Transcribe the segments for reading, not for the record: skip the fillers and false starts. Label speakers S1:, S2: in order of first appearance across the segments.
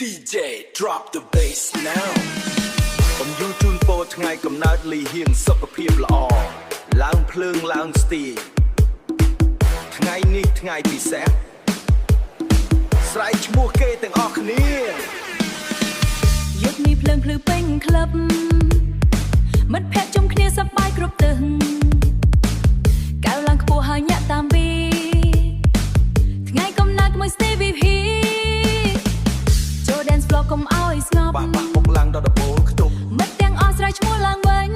S1: DJ drop the bass now ผมยูจูนโปรថ្ងៃកំណើតលីហៀងសុខភាពល្អឡើងភ្លើងឡើងស្ទីថ្ងៃនេះថ្ងៃពិសេសស្រែកឈ្មោះគេទាំងអស់គ្នា
S2: យុគនេះភ្លើងភ្លឺពេញក្លឹបមិត្តភក្តិជុំគ្នាសប្បាយគ្រប់ទិសកៅឡើងខ្ពស់ហើយញាក់តាមពីថ្ងៃកំណើតមួយ Stay with he ចូល dance floor កុំឲ្យស្ងប់
S1: បាក់ពុកឡើងដល់ដំបូលខ្ទប់
S2: មិត្តទាំងអស់ស្រែកឈ្មោះឡើងវិញ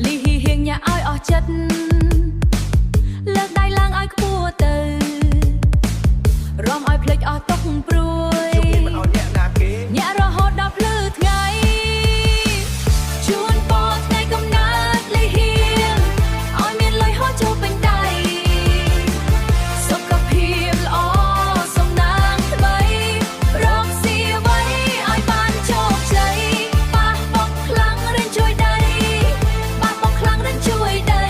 S2: លីហៀងញាក់ឲ្យអស់ចិត្តលើកដៃឡើងឲ្យខ្ពស់ទៅរំឲ្យភ្លេចអស់ទុកព្រួយ
S1: មិនឲ្យញាក់ណាគេ
S2: ញាក់រហូតដល់ភ្លឺថ្ងៃជូនពរថ្ងៃកំណើតលីហៀងឲ្យមានលុយហូរចូលពេញដៃសុខភាពល្អសំណាងថ្មីរកស៊ីអ្វីឲ្យបានជោគជ័យប៉ះបុកខ្លាំងរៀនជួយដៃប៉ះបុកខ្លាំងរៀនជួយដៃ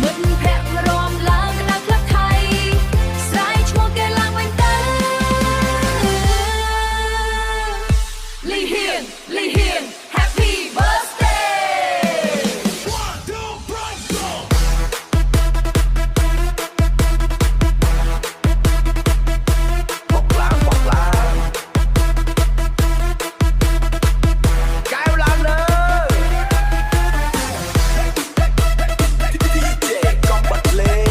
S2: មិត្តភក្តិរំឡើងក្តៅក្លឹបថៃស្រែកឈ្មោះគេឡើងវិញទៅលីហៀង Happy birthday
S1: បុកឡើងកែវឡើងលើ DJ កុំបាត់លេង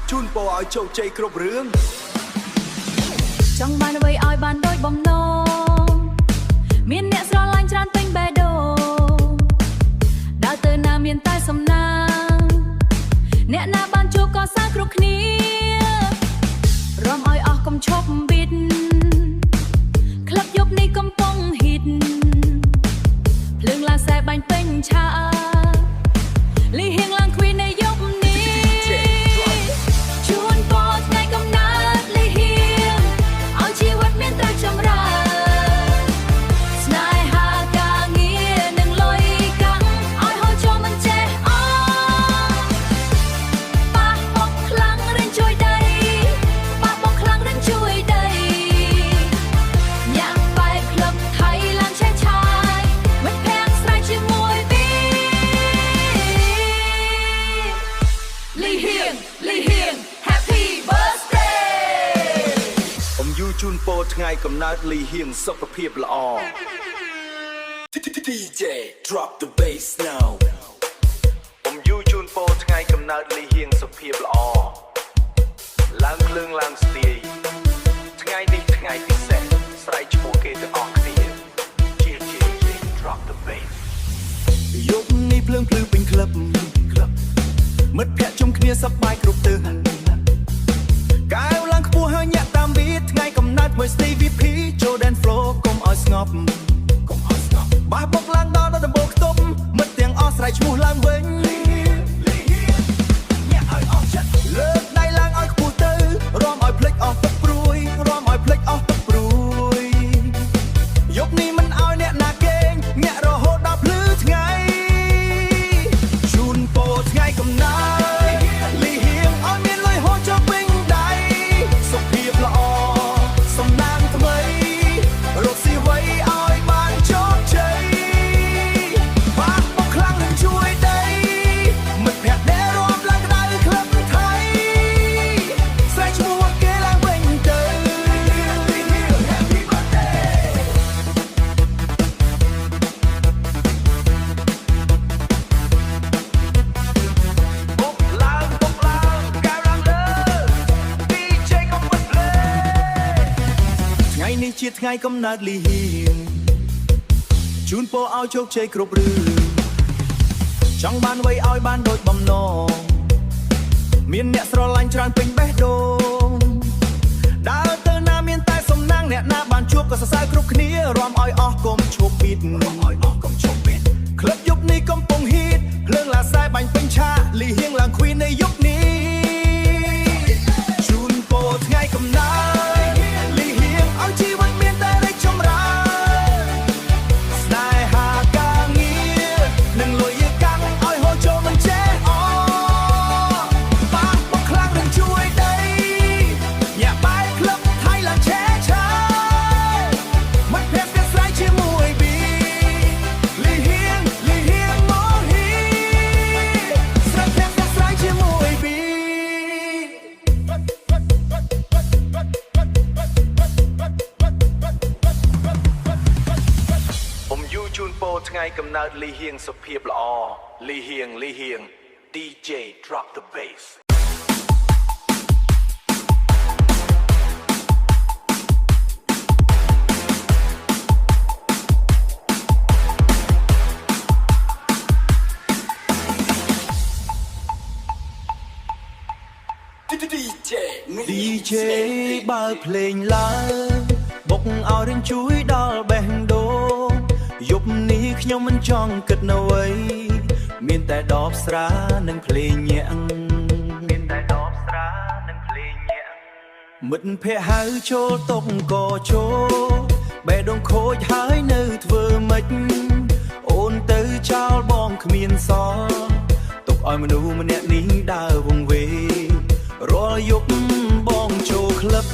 S1: ជូនពរឲ្យជោគជ័យគ្រប់រឿង
S2: ចង់បានអ្វីឲ្យបានដូចបំណងមានអ្នកស្រឡាញ់ច្រើនពេញបេះដូងដើរទៅណាមានតែសំណាងអ្នកណាបានជួបក៏សាងគ្រប់គ្នារំឲ្យអស់កុំឈប់ប៊ីតក្លឹបយប់នេះកំពុងហ៊ីតភ្លើងឡើងសែបាញ់ពេញឆាលីហៀងឡើងគ្វីនៃយប់នេះជូនពរថ្ងៃកំណើតលីហៀងឲ្យជីវិតមានតែចម្រើនស្នេហាការងារនិងលុយកាំងឲ្យហូរចូលមិនចេះអស់ប៉ះបុកខ្លាំងរៀនជួយដៃប៉ះបុកខ្លាំងរៀនជួយដៃញាក់បែបក្លឹបថៃឡើងឆេះឆាយមិត្តភក្តិស្រែកជាមួយពីលីហៀង Happy birthday
S1: ผมยูจูนโปรថ្ងៃកំណើតលីហៀងសុខភាពល្អ DJ drop the bass now ผมยูจูនโปរថ្ងៃកំណើតលីហៀងសុខភាពល្អឡើងភ្លើងឡើងស្ទាយថ្ងៃនេះថ្ងៃពិសេសស្រែកឈ្មោះគេទាំងអស់គ្នាជា drop the bass យប់នេះភ្លើងភ្លឺពេញក្លឹបមិត្តភក្តិជុំគ្នាសប្បាយគ្រប់ទិសកែវឡើងខ្ពស់ហើយញាក់តាមប៊ីតថ្ងៃកំណើតមួយ Stay with he ចូល dance floor កុំឲ្យស្ងប់បាសបុកឡើងដល់ដំបូលខ្ទប់មិត្តទាំងអស់ស្រែកឈ្មោះឡើងវិញញាក់ឲ្យអស់ចិត្តលើកដៃឡើងឲ្យខ្ពស់ទៅរំឲ្យភ្លេចអស់ទឹកព្រួយយប់នេះមិនឲ្យអ្នកណាគេងញាក់រហូតដល់ភ្លឺថ្ងៃជូនពរថ្ងៃកំណើតលីហៀងឲ្យមានលុយហូរចូលពេញដៃសុខភាពល្អសំណាងថ្មីរកស៊ីអ្វីឲ្យបានជោគជ័យប៉ះបុកខ្លាំងនឹងជួយដៃមិត្តភក្តិដែលរួមឡើងក្តៅក្លឹបថៃស្រែកឈ្មោះគេឡើងវិញទៅ Happy birthday បុកឡើងកែវឡើងលើ DJ កុំបាត់លេងថ្ងៃនេះជាថ្ងៃកំណើតលីហៀងជូនពរឲ្យជោគជ័យគ្រប់រឿងចង់បានអ្វីឲ្យបានដូចបំណងមានអ្នកស្រឡាញ់ច្រើនពេញបេះដូងដើរទៅណាមានតែសំណាងអ្នកណាបានជួបក៏សរសើរគ្រប់គ្នារំឲ្យអស់កុំឈប់ប៊ីតក្លឹបយប់នេះកំពុងហ៊ីតភ្លើងឡាសែបាញ់ពេញឆាលីហៀងឡើងគ្វីនៃយប់នេះជូនពរថ្ងៃកំណើតលីហៀងឲ្យជីវិតមានតែរីកចម្រើនស្នេ ពោថ្ងៃកំណើតលីហៀងសុភាពល្អលីហៀង DJ drop the bass
S3: DJ បើភ្លេងឡើងបុកឲ្យរឿងជួយដល់បេះដូងយប់នេះខ្ញុំមិនចង់គិតនៅអ្វីមានតែដបស្រានិងភ្លេងញាក់មិត្តភ័ក្តិហៅចូលតុកក៏ចូលបេះដូងខូចហើយនៅធ្វើម៉េចអូនទៅចោលបងគ្មានសល់ទុកឲ្យមនុស្សម្នាក់នេះដើរវង្វេងរាល់យប់បងចូលក្លឹប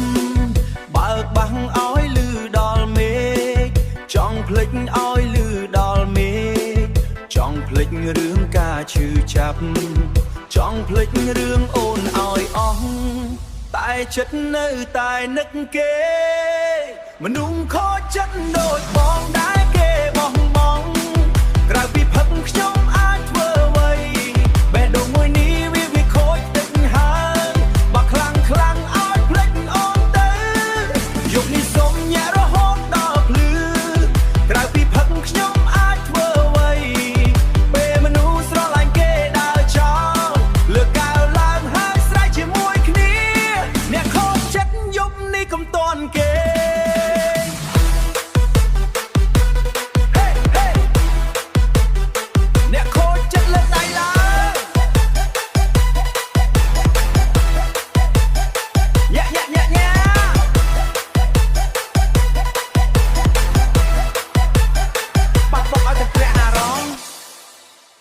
S3: បើកបាំងឲ្យលឺដល់មេឃចង់ភ្លេចឲ្យលឺដល់មេឃចង់ភ្លេចរឿងការឈឺចាប់ចង់ភ្លេចរឿងអូនឲ្យអស់តែចិត្តនៅតែនឹកគេមនុស្សខូចចិត្តដូចបងដែរគេបោះបង់ក្រៅពីផឹកខ្ញុំអាចធ្វើអ្វីបេះដូងមួយនេះវាខូចទឹកហើយបើខ្លាំងឲ្យភ្លេចអូនទៅយប់នេះសុំញាក់រហូតដល់ភ្លឺក្រៅពីផឹកខ្ញុំអាចធ្វើអ្វីពេលមនុស្សស្រឡាញ់គេដើរចោលលើកកៅឡើងហើយស្រែកជាមួយគ្នាអ្នកខូចចិត្តយប់នេះកុំតន់គេ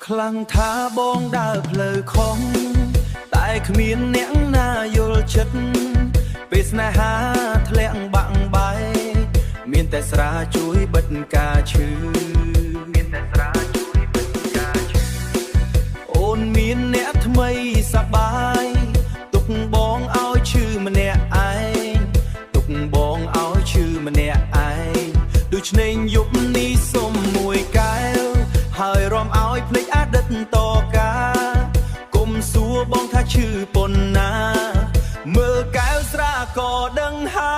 S3: ខ្លាំងថាបងដើរផ្លូវខុសតែគ្មានអ្នកណាយល់ចិត្តពេលស្នេហាធ្លាក់បាក់បែកមានតែស្រាជួយបិទការឈឺអូនមានអ្នកថ្មីសប្បាយទុកបងឲ្យឈឺម្នាក់ឯងទុកបងឲ្យឈឺម្នាក់ឯងដូច្នេះយប់នេះសុំមួយកែវហើយរំឲ្យភ្លេចអតីតតកាគុំសួរបងថាឈឺប៉ុណ្ណាមើលកែវស្រាក៏ដឹងហើ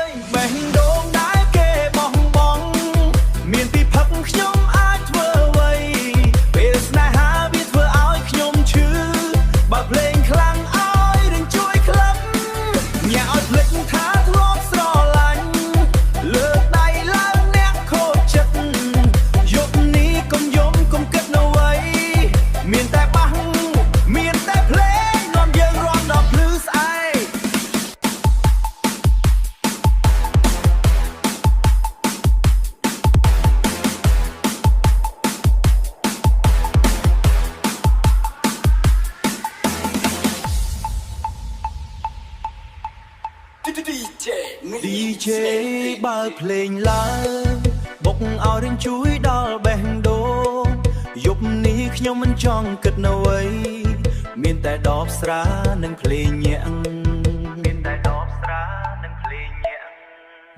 S3: យបេះដូងដែរគេបោះបង់មានពីផឹកខ្ញុំអាចធ្វើអ្វីពេលស្នេហាវាធ្វើឲ្យខ្ញុំឈឺបើភ្លេងខ្លាំងឲ្យនឹងជួយក្លឹបញ៉ាឲ្យភ្លេចថាធ្លាប់ស្រឡាញ់លើកដៃឡើងអ្នកខូចចិត្តយប់នេះកុំយំកុំគិតនៅអ្វីមានតែបាំងមានតែភ្លេងនាំយើងរាំដល់ភ្លឺស្អែកDJ បើភ្លេងឡើងបុកឲ្យរឿងជួយដល់បេះដូងយប់នេះខ្ញុំមិនចង់គិតនៅអ្វីមានតែដបស្រានិងភ្លេងញាក់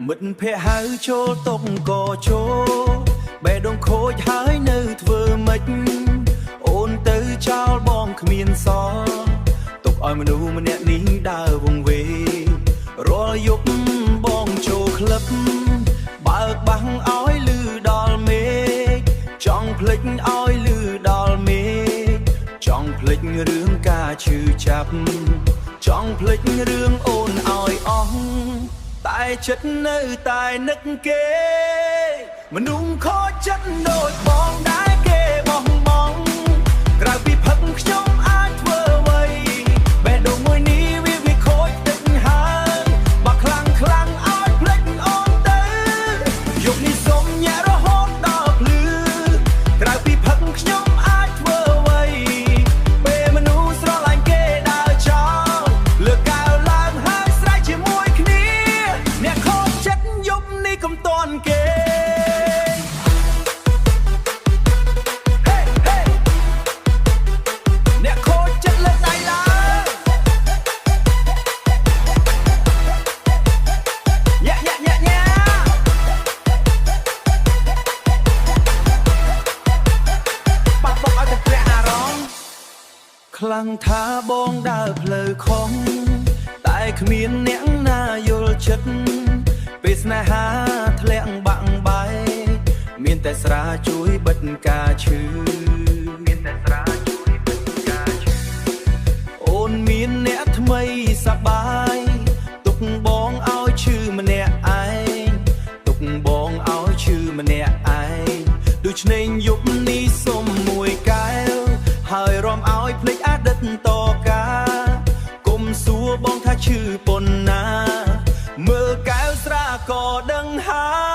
S3: មិត្តភ័ក្តិហៅចូលតុកក៏ចូលបេះដូងខូចហើយនៅធ្វើម៉េចអូនទៅចោលបងគ្មានសល់ទុកឲ្យមនុស្សម្នាក់នេះដើរវង្វេងរាល់យប់បងចូលក្លឹបបើកបាំងឲ្យលឺដល់មេឃចង់ភ្លេចឲ្យលឺដល់មេឃចង់ភ្លេចរឿងការឈឺចាប់ចង់ភ្លេចរឿងអូនឲ្យអស់តែចិត្តនៅតែនឹកគេមនុស្សខូចចិត្តដូចបងដែរគេបោះបង់ក្រៅពីផឹកខ្ញុំអាចធ្វើអ្វីបេះដូងមួយនេះវាខូចទឹកហើយបើខ្លាំងឲ្យភ្លេចអូនទៅយប់នេះសុំញាក់រហូតដល់ភ្លឺក្រៅពីផឹកខ្ញុំអាចធ្វើអ្វីពេលមនុស្សស្រឡាញ់គេដើរចោលលើកកៅឡើងហើយស្រែកជាមួយគ្នាអ្នកខូចចិត្តយប់នេះកុំតន់គេ ខ្លាំងថាបងដើរផ្លូវខុសតែគ្មានអ្នកណាយល់ចិត្តពេលស្នេហាធ្លាក់បាក់បែកមានតែស្រាជួយបិទការឈឺអូនមានអ្នកថ្មីសប្បាយទុកបងឲ្យឈឺម្នាក់ឯងទុកបងឲ្យឈឺម្នាក់ឯងដូចឆ្នេរយប់នេះសុំមួយកែវហើយរំឲ្យភ្លេចអតីតតកាគុំសួរបងថាឈឺប៉ុណ្ណាមើលកែវស្រាក៏ដឹងហើយ